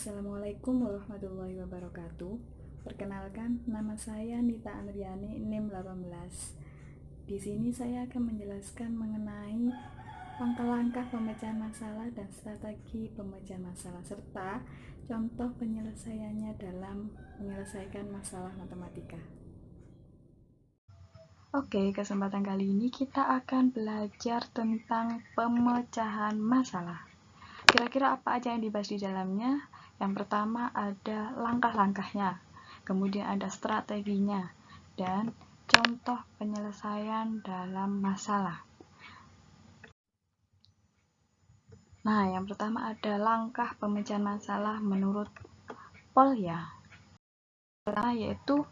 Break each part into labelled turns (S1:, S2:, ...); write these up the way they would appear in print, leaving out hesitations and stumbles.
S1: Assalamualaikum warahmatullahi wabarakatuh. Perkenalkan, nama saya Nita Andriani, NIM 18. Di sini saya akan menjelaskan mengenai langkah-langkah pemecahan masalah dan strategi pemecahan masalah serta contoh penyelesaiannya dalam menyelesaikan masalah matematika. Oke, kesempatan kali ini kita akan belajar tentang pemecahan masalah. Kira-kira apa aja yang dibahas di dalamnya? Yang pertama ada langkah-langkahnya, kemudian ada strateginya, dan contoh penyelesaian dalam masalah. Nah, yang pertama ada langkah pemecahan masalah menurut Polya. Pertama yaitu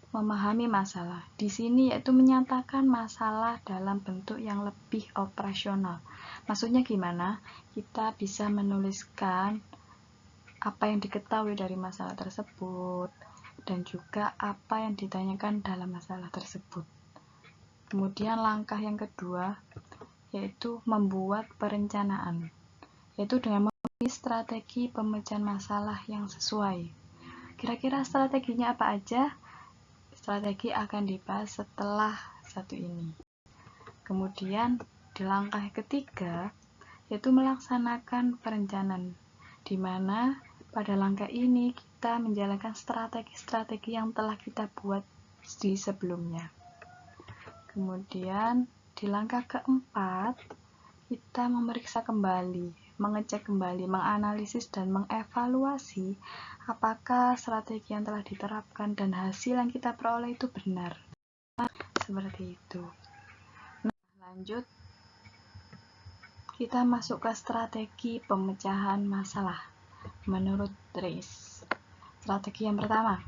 S1: memahami masalah. Di sini yaitu menyatakan masalah dalam bentuk yang lebih operasional. Maksudnya gimana? Kita bisa menuliskan apa yang diketahui dari masalah tersebut dan juga apa yang ditanyakan dalam masalah tersebut. Kemudian langkah yang kedua yaitu membuat perencanaan, yaitu dengan memilih strategi pemecahan masalah yang sesuai. Kira-kira strateginya apa aja? Strategi akan dibahas setelah satu ini. Kemudian di langkah ketiga yaitu melaksanakan perencanaan, di mana pada langkah ini kita menjalankan strategi-strategi yang telah kita buat di sebelumnya. Kemudian di langkah keempat kita memeriksa kembali, mengecek kembali, menganalisis dan mengevaluasi apakah strategi yang telah diterapkan dan hasil yang kita peroleh itu benar. Seperti itu. Nah, lanjut kita masuk ke strategi pemecahan masalah menurut Trace. Strategi yang pertama,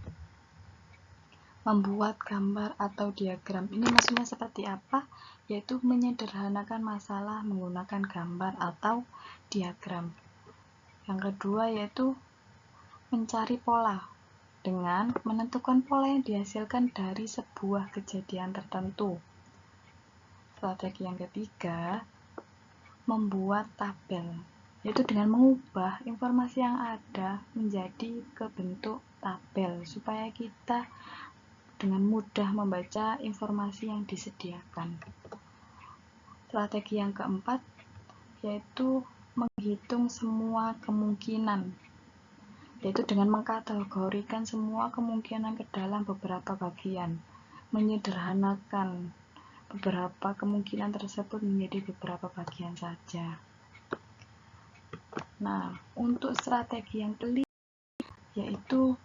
S1: membuat gambar atau diagram. Ini maksudnya seperti apa? Yaitu menyederhanakan masalah menggunakan gambar atau diagram. Yang kedua yaitu mencari pola dengan menentukan pola yang dihasilkan dari sebuah kejadian tertentu. Strategi yang ketiga, membuat tabel, yaitu dengan mengubah informasi yang ada menjadi ke bentuk tabel supaya kita dengan mudah membaca informasi yang disediakan. Strategi yang keempat yaitu menghitung semua kemungkinan, yaitu dengan mengkategorikan semua kemungkinan ke dalam beberapa bagian, menyederhanakan beberapa kemungkinan tersebut menjadi beberapa bagian saja. Nah, untuk strategi yang kelima yaitu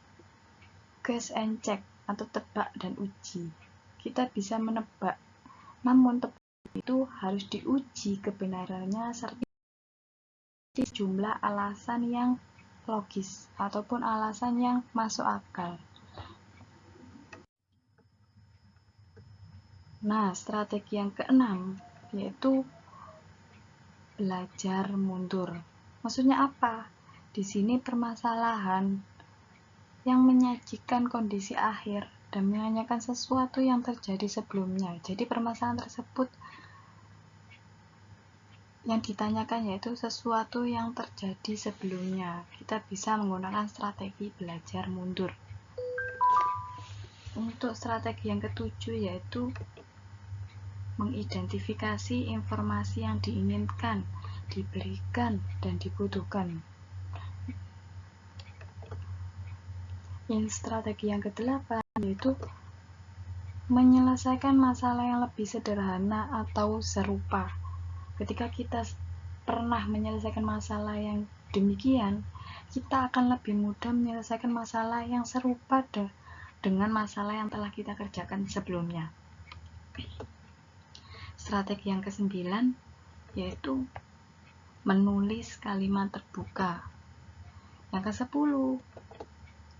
S1: guess and check atau tebak dan uji. Kita bisa menebak, namun tebak itu harus diuji kebenarannya serta jumlah alasan yang logis ataupun alasan yang masuk akal. Nah, strategi yang keenam yaitu belajar mundur. Maksudnya apa? Di sini permasalahan yang menyajikan kondisi akhir dan menanyakan sesuatu yang terjadi sebelumnya. Jadi permasalahan tersebut yang ditanyakan yaitu sesuatu yang terjadi sebelumnya. Kita bisa menggunakan strategi belajar mundur. Untuk strategi yang ketujuh yaitu mengidentifikasi informasi yang diinginkan, diberikan, dan dibutuhkan. Strategi yang kedelapan yaitu menyelesaikan masalah yang lebih sederhana atau serupa. Ketika kita pernah menyelesaikan masalah yang demikian, kita akan lebih mudah menyelesaikan masalah yang serupa dengan masalah yang telah kita kerjakan sebelumnya. Strategi yang kesembilan yaitu menulis kalimat terbuka. Yang ke-10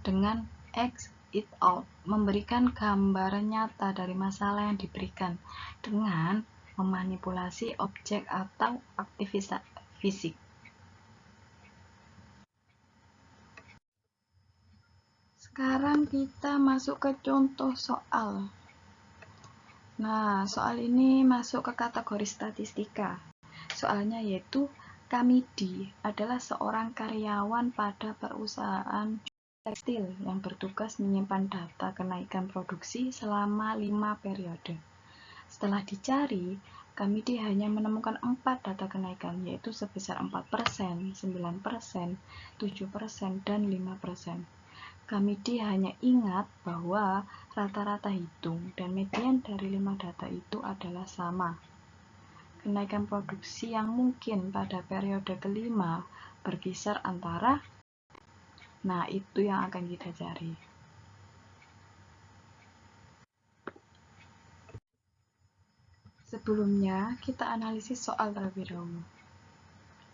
S1: dengan X it out, memberikan gambaran nyata dari masalah yang diberikan dengan memanipulasi objek atau aktivitas fisik. Sekarang kita masuk ke contoh soal. Nah, soal ini masuk ke kategori statistika. Soalnya yaitu Kamidi adalah seorang karyawan pada perusahaan tekstil yang bertugas menyimpan data kenaikan produksi selama 5 periode. Setelah dicari, Kamidi hanya menemukan 4 data kenaikan, yaitu sebesar 4%, 9%, 7%, dan 5%. Kamidi hanya ingat bahwa rata-rata hitung dan median dari 5 data itu adalah sama. Kenaikan produksi yang mungkin pada periode kelima berkisar antara, nah itu yang akan kita cari. Sebelumnya, kita analisis soal terlebih dahulu.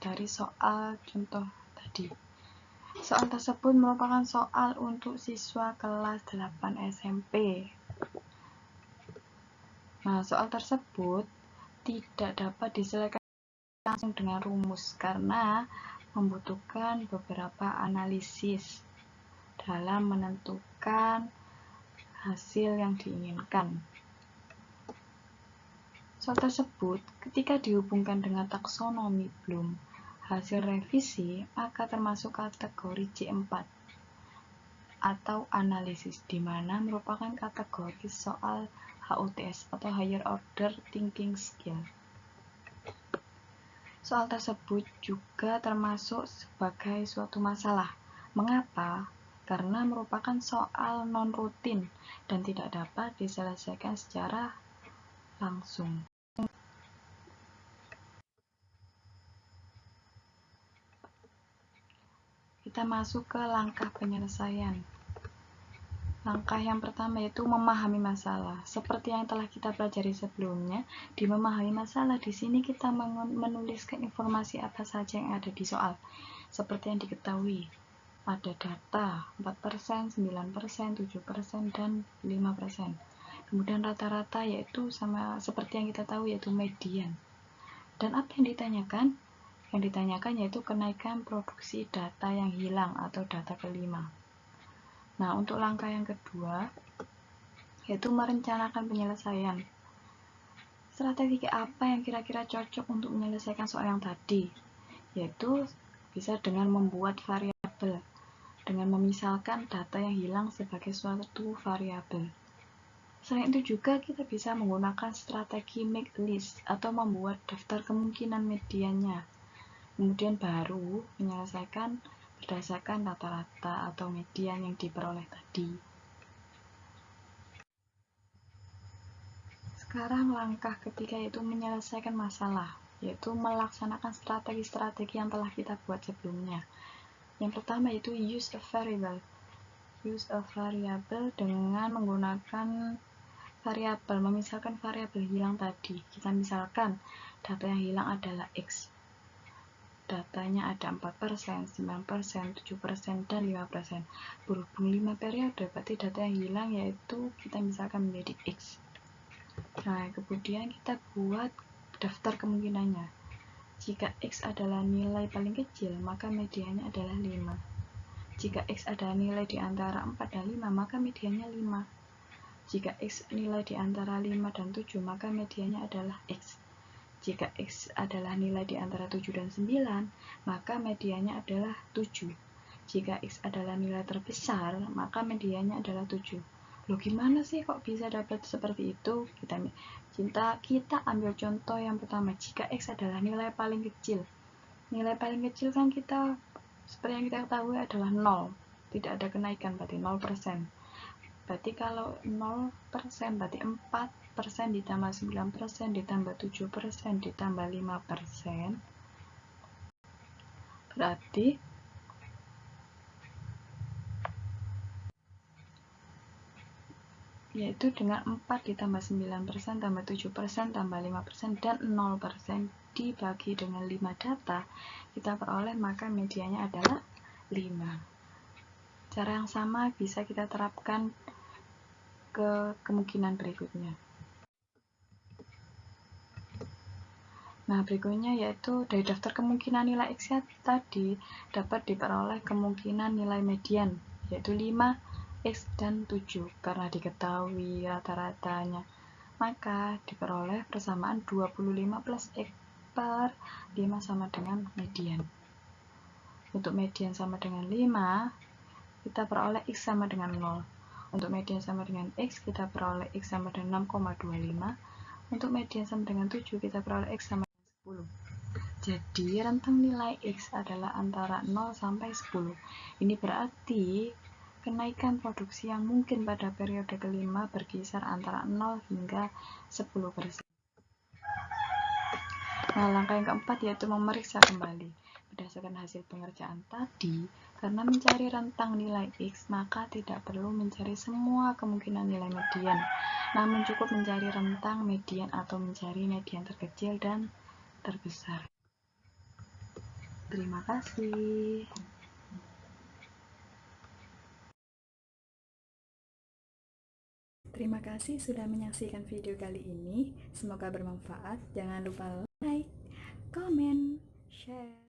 S1: Dari soal contoh tadi. Soal tersebut merupakan soal untuk siswa kelas 8 SMP. Nah, soal tersebut tidak dapat diselesaikan langsung dengan rumus karena membutuhkan beberapa analisis dalam menentukan hasil yang diinginkan. Soal tersebut ketika dihubungkan dengan taksonomi Bloom hasil revisi, maka termasuk kategori C4 atau analisis, di mana merupakan kategori soal HUTS atau Higher Order Thinking Skill. Soal tersebut juga termasuk sebagai suatu masalah. Mengapa? Karena merupakan soal non-rutin dan tidak dapat diselesaikan secara langsung. Kita masuk ke langkah penyelesaian. Langkah yang pertama yaitu memahami masalah. Seperti yang telah kita pelajari sebelumnya, di memahami masalah di sini kita menuliskan informasi apa saja yang ada di soal. Seperti yang diketahui, ada data 4%, 9%, 7%, dan 5%. Kemudian rata-rata yaitu sama seperti yang kita tahu yaitu median. Dan apa yang ditanyakan? Yang ditanyakan yaitu kenaikan produksi data yang hilang atau data kelima. Nah, untuk langkah yang kedua yaitu merencanakan penyelesaian. Strategi apa yang kira-kira cocok untuk menyelesaikan soal yang tadi? Yaitu bisa dengan membuat variabel, dengan memisalkan data yang hilang sebagai suatu variabel. Selain itu juga kita bisa menggunakan strategi make list atau membuat daftar kemungkinan mediannya. Kemudian baru menyelesaikan berdasarkan rata-rata atau median yang diperoleh tadi. Sekarang langkah ketiga yaitu menyelesaikan masalah, yaitu melaksanakan strategi-strategi yang telah kita buat sebelumnya. Yang pertama yaitu use a variable. Use a variable dengan menggunakan variabel, memisahkan variabel hilang tadi. Kita misalkan data yang hilang adalah X. Datanya ada 4%, 9%, 7%, dan 5%. Berhubung 5 periode, berarti data yang hilang yaitu kita misalkan menjadi X. Nah, kemudian kita buat daftar kemungkinannya. Jika X adalah nilai paling kecil, maka mediannya adalah 5. Jika X adalah nilai di antara 4 dan 5, maka mediannya 5. Jika X nilai di antara 5 dan 7, maka mediannya adalah X. Jika X adalah nilai di antara 7 dan 9, maka mediannya adalah 7. Jika X adalah nilai terbesar, maka mediannya adalah 7. Loh, gimana sih kok bisa dapat seperti itu? Kita ambil contoh yang pertama. Jika X adalah nilai paling kecil. Nilai paling kecil kan kita, seperti yang kita ketahui adalah 0. Tidak ada kenaikan, berarti 0%. Berarti kalau 0% berarti 4% ditambah 9% ditambah 7% ditambah 5%, berarti yaitu dengan 4 ditambah 9% tambah 7% tambah 5% dan 0% dibagi dengan 5 data kita peroleh, maka medianya adalah 5. Cara yang sama bisa kita terapkan ke kemungkinan berikutnya. Nah, berikutnya yaitu dari daftar kemungkinan nilai X tadi dapat diperoleh kemungkinan nilai median, yaitu 5, X, dan 7. Karena diketahui rata-ratanya, maka diperoleh persamaan 25 plus X per 5 sama dengan median. Untuk median sama dengan 5, kita peroleh X sama dengan 0. Untuk median sama dengan X, kita peroleh X sama dengan 6,25. Untuk median sama dengan 7, kita peroleh X sama dengan 10. Jadi, rentang nilai X adalah antara 0 sampai 10. Ini berarti kenaikan produksi yang mungkin pada periode kelima berkisar antara 0 hingga 10%. Nah, langkah yang keempat yaitu memeriksa kembali. Berdasarkan hasil pengerjaan tadi, karena mencari rentang nilai X, maka tidak perlu mencari semua kemungkinan nilai median, namun cukup mencari rentang median atau mencari median terkecil dan terbesar. Terima kasih. Terima kasih sudah menyaksikan video kali ini. Semoga bermanfaat. Jangan lupa like, comment, share.